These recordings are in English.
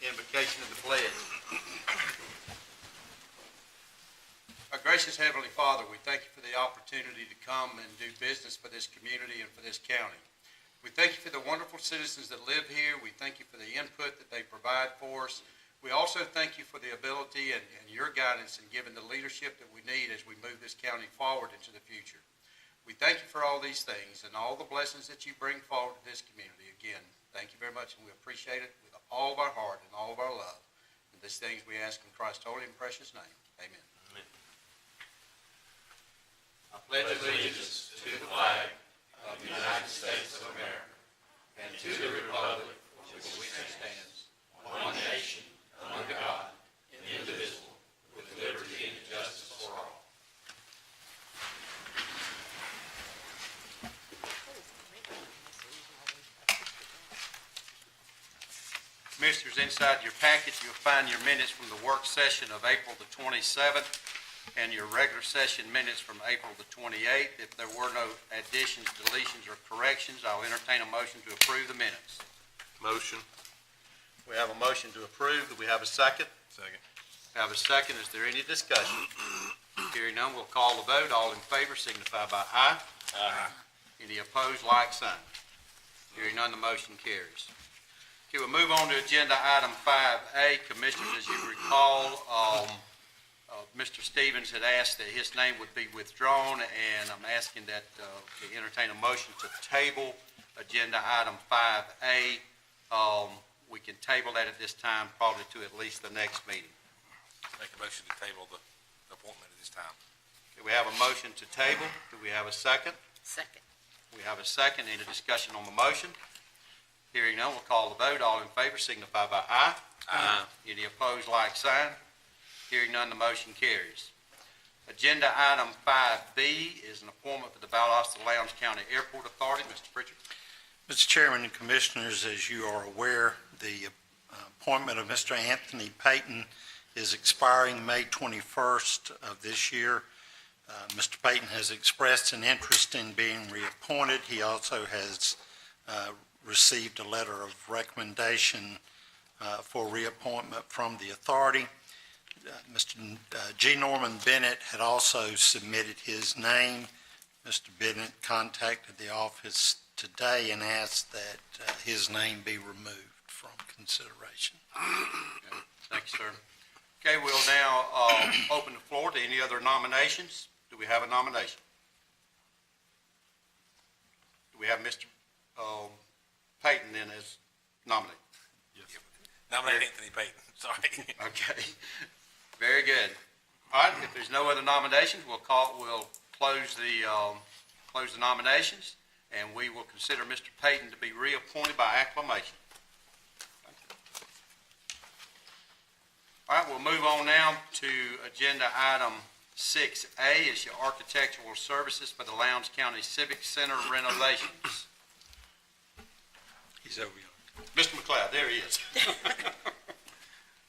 Invocation of the pledge. Our gracious Heavenly Father, we thank you for the opportunity to come and do business for this community and for this county. We thank you for the wonderful citizens that live here. We thank you for the input that they provide for us. We also thank you for the ability and your guidance in giving the leadership that we need as we move this county forward into the future. We thank you for all these things and all the blessings that you bring forward to this community. Again, thank you very much, and we appreciate it with all of our heart and all of our love. And these things we ask in Christ's holy and precious name. Amen. Amen. I pledge allegiance to the flag of the United States of America and to the republic for which it stands, one nation, under God, indivisible, with liberty and justice for all. Commissioners, inside your packet, you'll find your minutes from the work session of April the 27th and your regular session minutes from April the 28th. If there were no additions, deletions, or corrections, I'll entertain a motion to approve the minutes. Motion. We have a motion to approve. Do we have a second? Second. Have a second. Is there any discussion? Hearing none, we'll call the vote. All in favor signify by aye. Aye. Any opposed, like sign. Hearing none, the motion carries. Okay, we'll move on to agenda item 5A. Commissioners, as you recall, Mr. Stevens had asked that his name would be withdrawn, and I'm asking that to entertain a motion to table agenda item 5A. We can table that at this time, probably to at least the next meeting. Make a motion to table the appointment at this time. Okay, we have a motion to table. Do we have a second? Second. We have a second. Any discussion on the motion? Hearing none, we'll call the vote. All in favor signify by aye. Aye. Any opposed, like sign. Hearing none, the motion carries. Agenda item 5B is an appointment for the Valdosta Lowndes County Airport Authority. Mr. Pritchard. Mr. Chairman and Commissioners, as you are aware, the appointment of Mr. Anthony Payton is expiring May 21st of this year. Mr. Payton has expressed an interest in being reappointed. He also has received a letter of recommendation for reappointment from the authority. Mr. G. Norman Bennett had also submitted his name. Mr. Bennett contacted the office today and asked that his name be removed from consideration. Okay. Thank you, sir. Okay, we'll now open the floor to any other nominations. Do we have a nomination? Do we have Mr. Payton then as nominated? Yes. Nominate Anthony Payton. Sorry. Okay, very good. All right, if there's no other nominations, we'll close the nominations, and we will consider Mr. Payton to be reappointed by acclamation. All right, we'll move on now to agenda item 6A. It's your architectural services for the Lowndes County Civic Center renovations. He's over here. Mr. McLeod, there he is.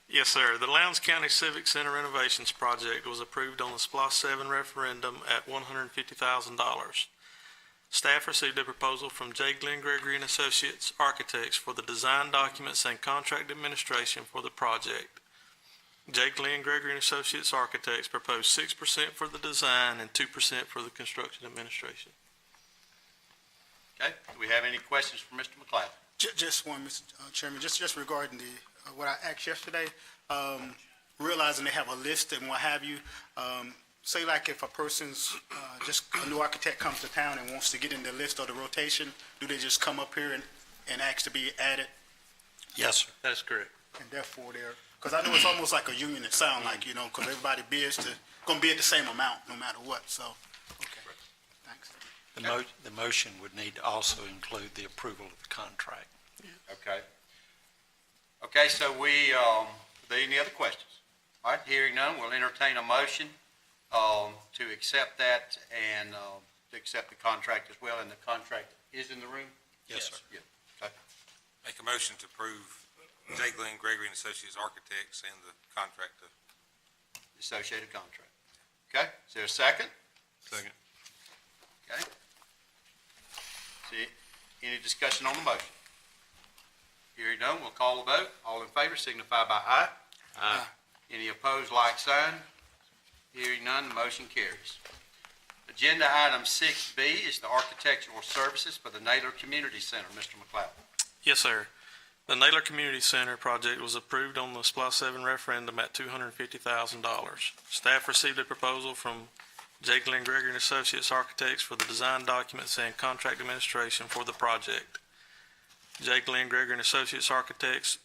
Yes, sir. The Lowndes County Civic Center renovations project was approved on the SPLOST 7 referendum at $150,000. Staff received a proposal from J. Glenn Gregory and Associates Architects for the design documents and contract administration for the project. J. Glenn Gregory and Associates Architects proposed 6% for the design and 2% for the construction administration. Okay, do we have any questions for Mr. McLeod? Just one, Mr. Chairman, just regarding what I asked yesterday, realizing they have a list and what have you, say like if a person's, just a new architect comes to town and wants to get in the list or the rotation, do they just come up here and ask to be added? Yes, sir. That is correct. And therefore they're, because I know it's almost like a union, it sounds like, because everybody bids going to bid the same amount no matter what, so, okay, thanks. The motion would need to also include the approval of the contract. Okay. Okay, so are there any other questions? All right, hearing none, we'll entertain a motion to accept that and to accept the contract as well, and the contract is in the room? Yes, sir. Yeah. Okay. Make a motion to approve J. Glenn Gregory and Associates Architects and the contract. The associated contract. Okay, is there a second? Second. Okay. See, any discussion on the motion? Hearing none, we'll call the vote. All in favor signify by aye. Aye. Any opposed, like sign. Hearing none, the motion carries. Agenda item 6B is the architectural services for the Naylor Community Center. Mr. McLeod. Yes, sir. The Naylor Community Center project was approved on the SPLOST 7 referendum at $250,000. Staff received a proposal from J. Glenn Gregory and Associates Architects for the design documents and contract administration for the project. J. Glenn Gregory and Associates Architects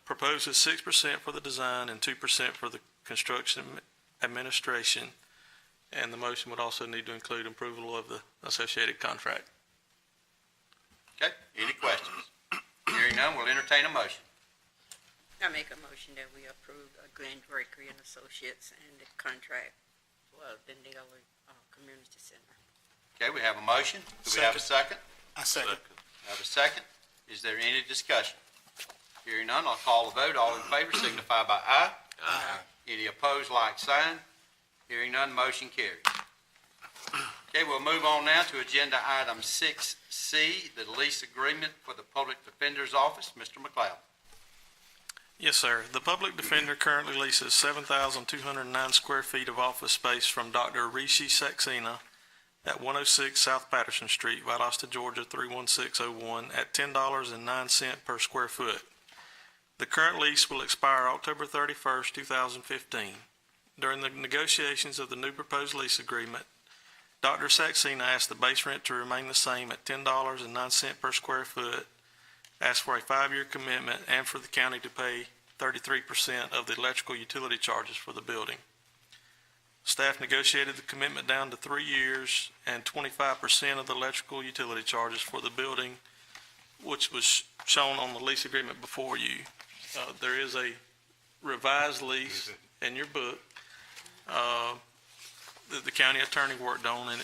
proposes 6% for the design and 2% for the construction administration, and the motion would also need to include approval of the associated contract. Okay, any questions? Hearing none, we'll entertain a motion. I make a motion that we approve Glenn Gregory and Associates and the contract for the Naylor Community Center. Okay, we have a motion. Do we have a second? I second. We have a second. Is there any discussion? Hearing none, I'll call the vote. All in favor signify by aye. Aye. Any opposed, like sign. Hearing none, motion carries. Okay, we'll move on now to agenda item 6C, the lease agreement for the Public Defender's Office. Mr. McLeod. Yes, sir. The public defender currently leases 7,209 square feet of office space from Dr. Rishi Saxena at 106 South Patterson Street, Valdosta, Georgia 31601 at $10.09 per square foot. The current lease will expire October 31st, 2015. During the negotiations of the new proposed lease agreement, Dr. Saxena asked the base rent to remain the same at $10.09 per square foot, asked for a 5-year commitment, and for the county to pay 33% of the electrical utility charges for the building. Staff negotiated the commitment down to 3 years and 25% of the electrical utility charges for the building, which was shown on the lease agreement before you. There is a revised lease in your book that the county attorney worked on, and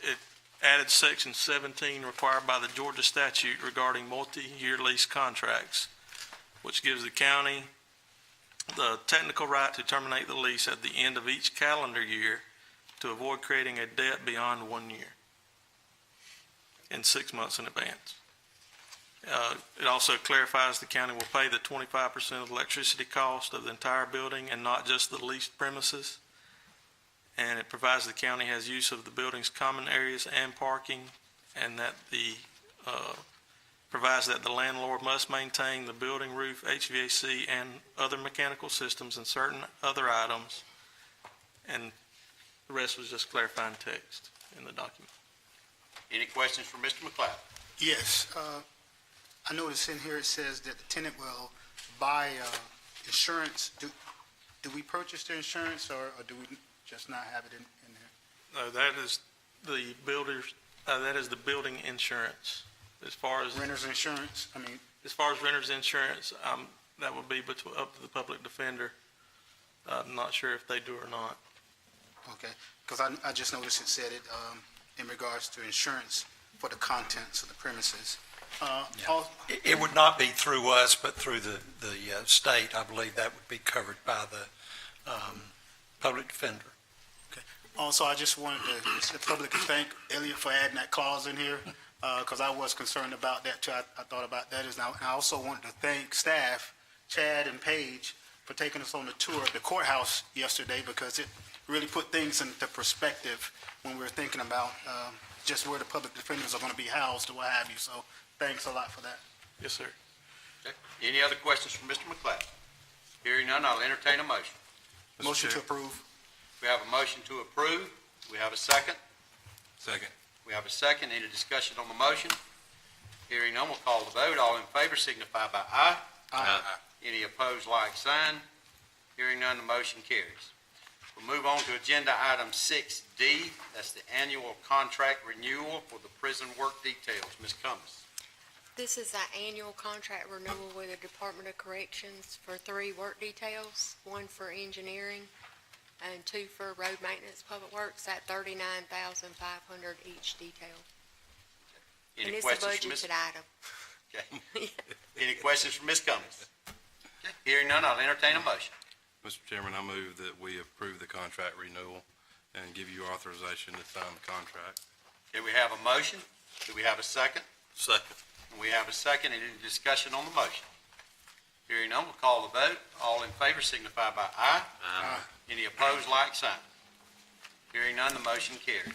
it added section 17 required by the Georgia statute regarding multi-year lease contracts, which gives the county the technical right to terminate the lease at the end of each calendar year to avoid creating a debt beyond 1 year in 6 months in advance. It also clarifies the county will pay the 25% of the electricity cost of the entire building and not just the leased premises. And it provides the county has use of the building's common areas and parking, and that provides that the landlord must maintain the building roof, HVAC, and other mechanical systems and certain other items. And the rest was just clarifying text in the document. Any questions for Mr. McLeod? Yes, I noticed in here it says that the tenant will buy insurance. Do we purchase the insurance, or do we just not have it in there? No, that is the builder's, that is the building insurance. As far as Renter's insurance, I mean, As far as renter's insurance, that would be up to the public defender. I'm not sure if they do or not. okay, because I just noticed it said it in regards to insurance for the contents of the premises. It would not be through us, but through the state. I believe that would be covered by the public defender. Also, I just wanted to publicly thank Elliot for adding that clause in here, because I was concerned about that too. I thought about that. And I also wanted to thank staff, Chad and Paige, for taking us on the tour of the courthouse yesterday, because it really put things into perspective when we were thinking about just where the public defenders are going to be housed or what have you. So thanks a lot for that. Yes, sir. Okay. Any other questions from Mr. McLeod? Hearing none, I'll entertain a motion. Mr. Motion to Chair. approve. We have a motion to approve. We have a second. Second. We have a second. Any discussion on the motion? Hearing none, we'll call the vote. All in favor signify by aye. Aye. Any opposed, like sign. Hearing none, the motion carries. We'll move on to agenda item 6D. That's the annual contract renewal for the prison work details. Ms. Cummings. This is our annual contract renewal with the Department of Corrections for 3 work details, 1 for engineering and 2 for road maintenance, public works, at $39,500 each detail. Any And it's a questions from Ms. budgeted item. Okay. Any questions from Ms. Cummings? Okay. Hearing none, I'll entertain a motion. Mr. Chairman, I move that we approve the contract renewal and give you authorization to sign the contract. Okay, we have a motion. Do we have a second? Second. And we have a second. Any discussion on the motion? Hearing none, we'll call the vote. All in favor signify by aye. Aye. Any opposed, like sign. Hearing none, the motion carries.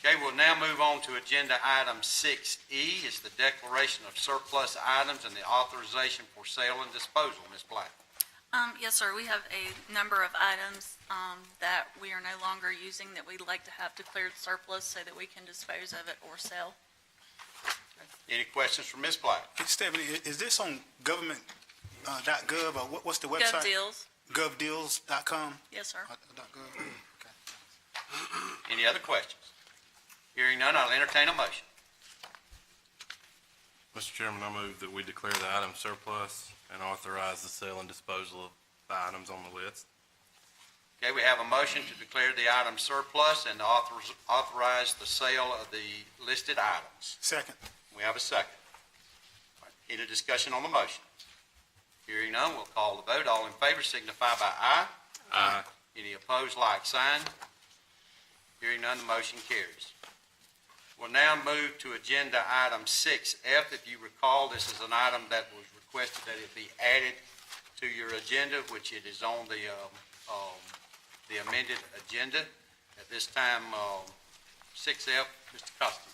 Okay, we'll now move on to agenda item 6E. It's the declaration of surplus items and the authorization for sale and disposal. Ms. Black. Yes, sir. We have a number of items that we are no longer using that we'd like to have declared surplus so that we can dispose of it or sell. Any questions for Ms. Black? Hey, Stephanie, is this on government.gov or what's the website? Gov Deals. Govdeals.com? Yes, sir. .gov. Okay. Any other questions? Hearing none, I'll entertain a motion. Mr. Chairman, I move that we declare the item surplus and authorize the sale and disposal of the items on the list. Okay, we have a motion to declare the item surplus and to authorize the sale of the listed items. Second. We have a second. Any discussion on the motion? Hearing none, we'll call the vote. All in favor signify by aye. Aye. Any opposed, like sign. Hearing none, the motion carries. We'll now move to agenda item 6F. If you recall, this is an item that was requested that it be added to your agenda, which it is on the amended agenda. At this time, 6F, Mr. Costa.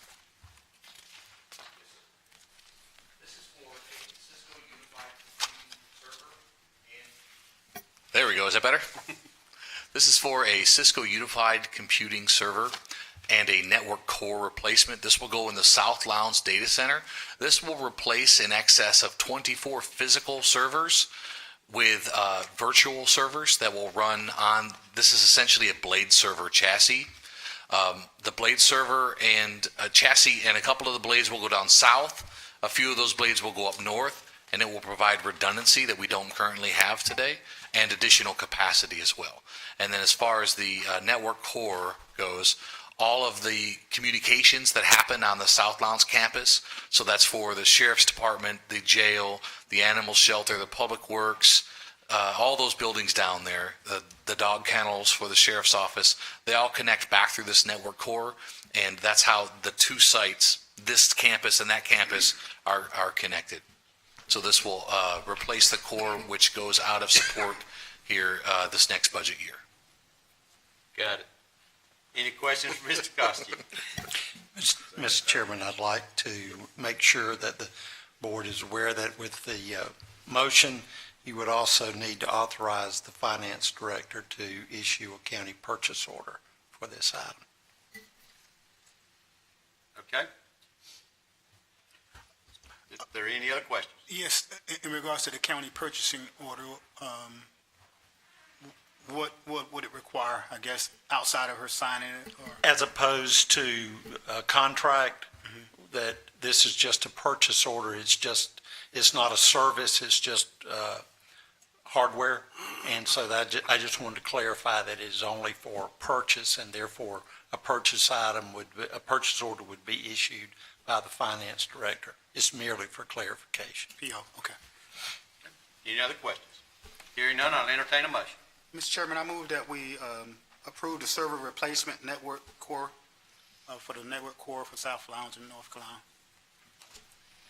This is for a Cisco Unified server and... There we go. Is that better? This is for a Cisco Unified Computing Server and a network core replacement. This will go in the South Lowndes data center. This will replace in excess of 24 physical servers with virtual servers that will run on, this is essentially a blade server chassis. The blade server and a chassis and a couple of the blades will go down south. A few of those blades will go up north, and it will provide redundancy that we don't currently have today and additional capacity as well. And then as far as the network core goes, all of the communications that happen on the South Lowndes campus, so that's for the sheriff's department, the jail, the animal shelter, the public works, all those buildings down there, the dog kennels for the sheriff's office, they all connect back through this network core, and that's how the two sites, this campus and that campus, are connected. So this will replace the core, which goes out of support here this next budget year. Got it. Any questions for Mr. Costa? Mr. Chairman, I'd like to make sure that the board is aware that with the motion, you would also need to authorize the finance director to issue a county purchase order for this item. Okay. Is there any other questions? Yes, in regards to the county purchasing order, what would it require, I guess, outside of her signing it? Or? As opposed to a contract, that this is just a purchase order, it's not a service, it's just hardware. And so that, I just wanted to clarify that it is only for purchase, and therefore a purchase order would be issued by the finance director. It's merely for clarification. PO, okay. Any other questions? Hearing none, I'll entertain a motion. Mr. Chairman, I move that we approve the server replacement network core for the network core for South Lowndes and North Carolina.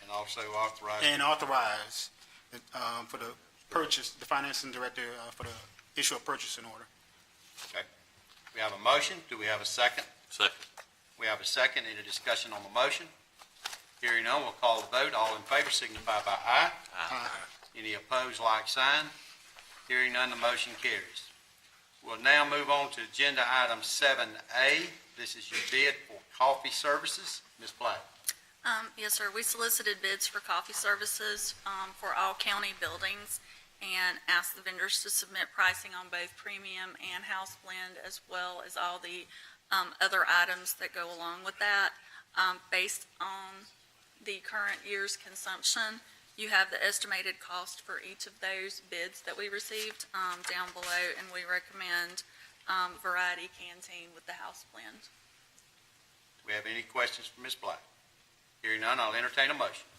And also authorize. And authorize for the purchase, the financing director for the issue of purchasing order. Okay. We have a motion. Do we have a second? Second. We have a second. Any discussion on the motion? Hearing none, we'll call the vote. All in favor signify by aye. Aye. Any opposed, like sign. Hearing none, the motion carries. We'll now move on to agenda item 7A. This is your bid for coffee services. Ms. Black. Yes, sir. We solicited bids for coffee services for all county buildings and asked the vendors to submit pricing on both premium and house blend, as well as all the other items that go along with that. Based on the current year's consumption, you have the estimated cost for each of those bids that we received down below, and we recommend Variety Canteen with the house blend. Do we have any questions for Ms. Black? Hearing none, I'll entertain a motion.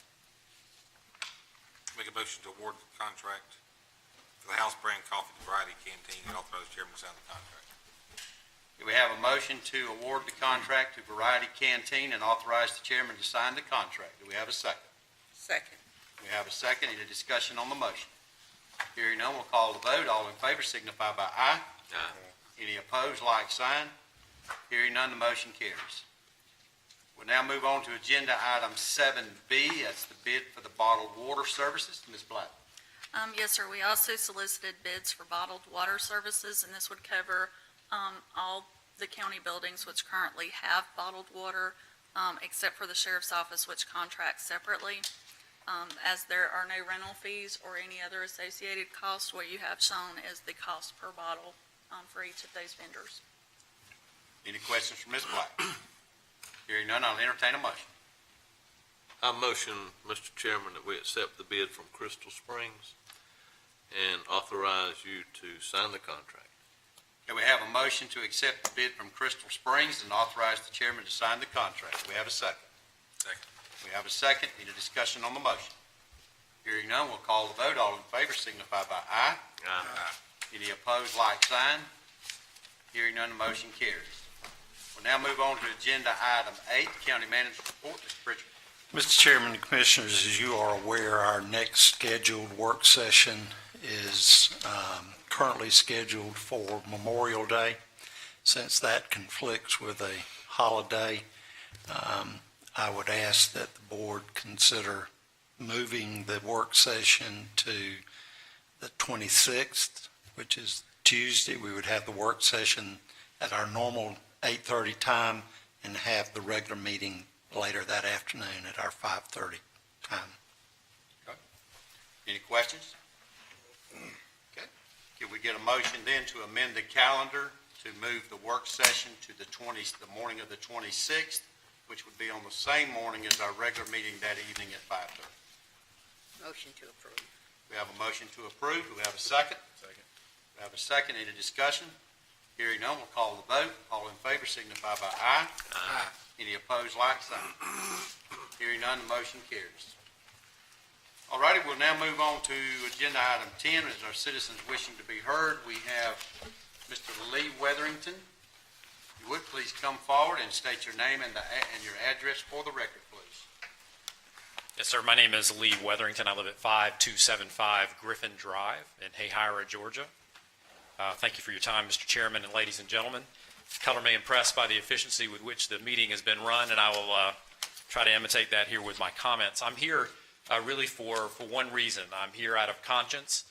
Make a motion to award the contract for the house brand coffee to Variety Canteen and authorize the chairman to sign the contract. Do we have a motion to award the contract to Variety Canteen and authorize the chairman to sign the contract? Do we have a second? Second. We have a second. Any discussion on the motion? Hearing none, we'll call the vote. All in favor signify by aye. Any opposed, like sign. Hearing none, the motion carries. We'll now move on to agenda item 7B. That's the bid for the bottled water services. Ms. Black. Yes, sir. We also solicited bids for bottled water services, and this would cover all the county buildings which currently have bottled water, except for the sheriff's office, which contracts separately. As there are no rental fees or any other associated costs, what you have shown is the cost per bottle for each of those vendors. Any questions for Ms. Black? Hearing none, I'll entertain a motion. I motion, Mr. Chairman, that we accept the bid from Crystal Springs and authorize you to sign the contract. Okay, we have a motion to accept the bid from Crystal Springs and authorize the chairman to sign the contract. We have a second. Second. We have a second. Any discussion on the motion? Hearing none, we'll call the vote. All in favor signify by aye. Any opposed, like sign. Hearing none, the motion carries. We'll now move on to agenda item 8, County Manager's Report. Mr. Pritchard. Mr. Chairman and Commissioners, as you are aware, our next scheduled work session is currently scheduled for Memorial Day. Since that conflicts with a holiday, I would ask that the board consider moving the work session to the 26th, which is Tuesday. We would have the work session at our normal 8:30 time and have the regular meeting later that afternoon at our 5:30 time. Any questions? Okay. Can we get a motion then to amend the calendar to move the work session to the morning of the 26th, which would be on the same morning as our regular meeting that evening at 5:30? Motion to approve. We have a motion to approve. Do we have a second? Second. We have a second. Any discussion? Hearing none, we'll call the vote. All in favor signify by aye. Any opposed, like sign. Hearing none, the motion carries. All righty, we'll now move on to agenda item 10, as our citizens wishing to be heard. We have Mr. Lee Weatherington. If you would, please come forward and state your name and your address for the record, please. Yes, sir. My name is Lee Weatherington. I live at 5275 Griffin Drive in Hayhira, Georgia. Thank you for your time, Mr. Chairman and ladies and gentlemen. Color me impressed by the efficiency with which the meeting has been run, and I will try to imitate that here with my comments. I'm here really for one reason. I'm here out of conscience.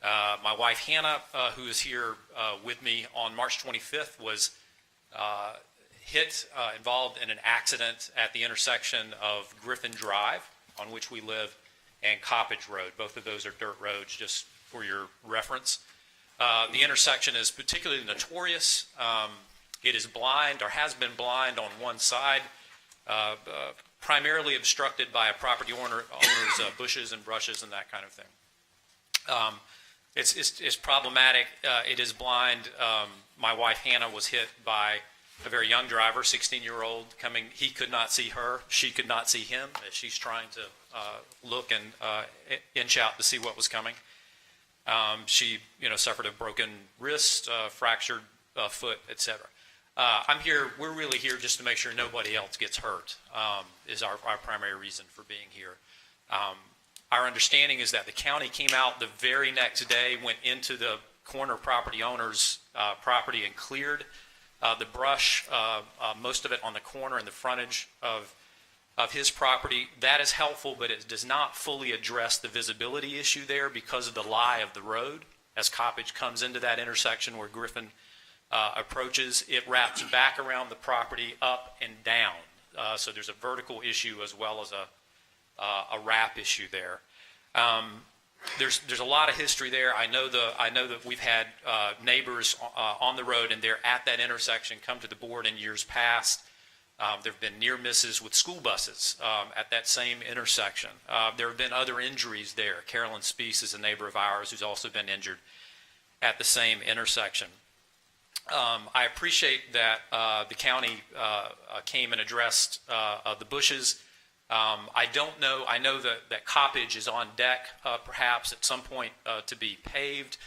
My wife, Hannah, who is here with me on March 25th, was involved in an accident at the intersection of Griffin Drive, on which we live, and Coppage Road. Both of those are dirt roads, just for your reference. The intersection is particularly notorious. It is blind, or has been blind on one side, primarily obstructed by a property owner's bushes and brushes and that kind of thing. It's problematic. It is blind. My wife, Hannah, was hit by a very young driver, 16-year-old, coming. He could not see her. She could not see him as she's trying to look and inch out to see what was coming. She, suffered a broken wrist, fractured foot, etc. We're really here just to make sure nobody else gets hurt, is our primary reason for being here. Our understanding is that the county came out the very next day, went into the corner property owner's property and cleared the brush, most of it on the corner and the frontage of his property. That is helpful, but it does not fully address the visibility issue there because of the lie of the road. As Coppage comes into that intersection where Griffin approaches, it wraps back around the property up and down. So there's a vertical issue as well as a wrap issue there. There's a lot of history there. I know that we've had neighbors on the road, and they're at that intersection, come to the board in years past. There have been near misses with school buses at that same intersection. There have been other injuries there. Carolyn Speece is a neighbor of ours who's also been injured at the same intersection. I appreciate that the county came and addressed the bushes. I don't know. I know that Coppage is on deck, perhaps at some point to be paved.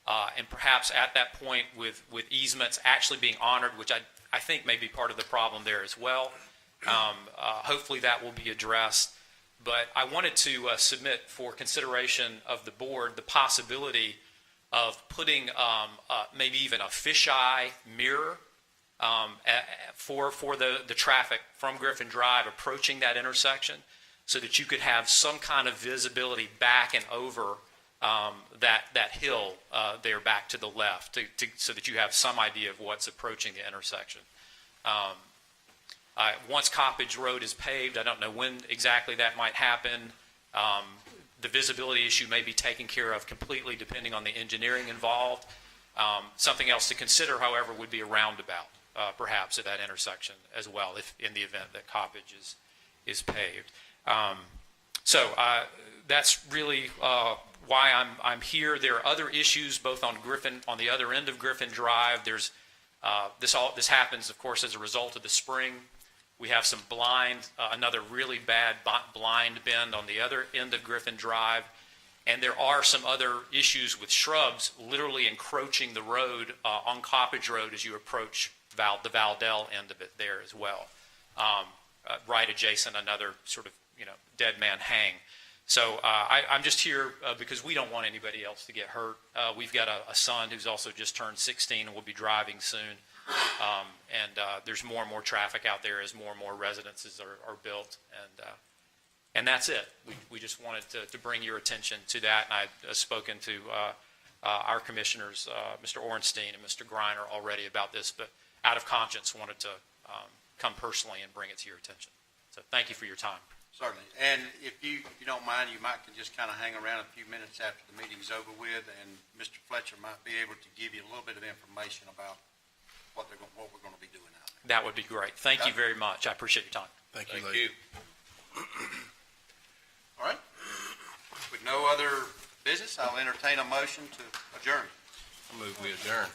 And perhaps at that point with easements actually being honored, which I think may be part of the problem there as well. Hopefully that will be addressed. But I wanted to submit for consideration of the board the possibility of putting maybe even a fisheye mirror for the traffic from Griffin Drive approaching that intersection, so that you could have some kind of visibility back and over that hill there back to the left, so that you have some idea of what's approaching the intersection. Once Coppage Road is paved, I don't know when exactly that might happen. The visibility issue may be taken care of completely depending on the engineering involved. Something else to consider, however, would be a roundabout, perhaps at that intersection as well, if in the event that Coppage is paved. So that's really why I'm here. There are other issues both on the other end of Griffin Drive. There's this happens, of course, as a result of the spring. We have some another really bad blind bend on the other end of Griffin Drive. And there are some other issues with shrubs literally encroaching the road on Coppage Road as you approach the Valdell end of it there as well. Right adjacent, another sort of, dead man hang. So I'm just here because we don't want anybody else to get hurt. We've got a son who's also just turned 16 and will be driving soon. And there's more and more traffic out there as more and more residences are built. And that's it. We just wanted to bring your attention to that. And I've spoken to our commissioners, Mr. Orenstein and Mr. Greiner, already about this, but out of conscience wanted to come personally and bring it to your attention. So thank you for your time. Certainly. And if you don't mind, you might can just kind of hang around a few minutes after the meeting's over with, and Mr. Fletcher might be able to give you a little bit of information about what we're going to be doing out there. That would be great. Thank you very much. I appreciate your time. Thank you, Thank Lee. you. All right. With no other business, I'll entertain a motion to adjourn. I move we adjourn.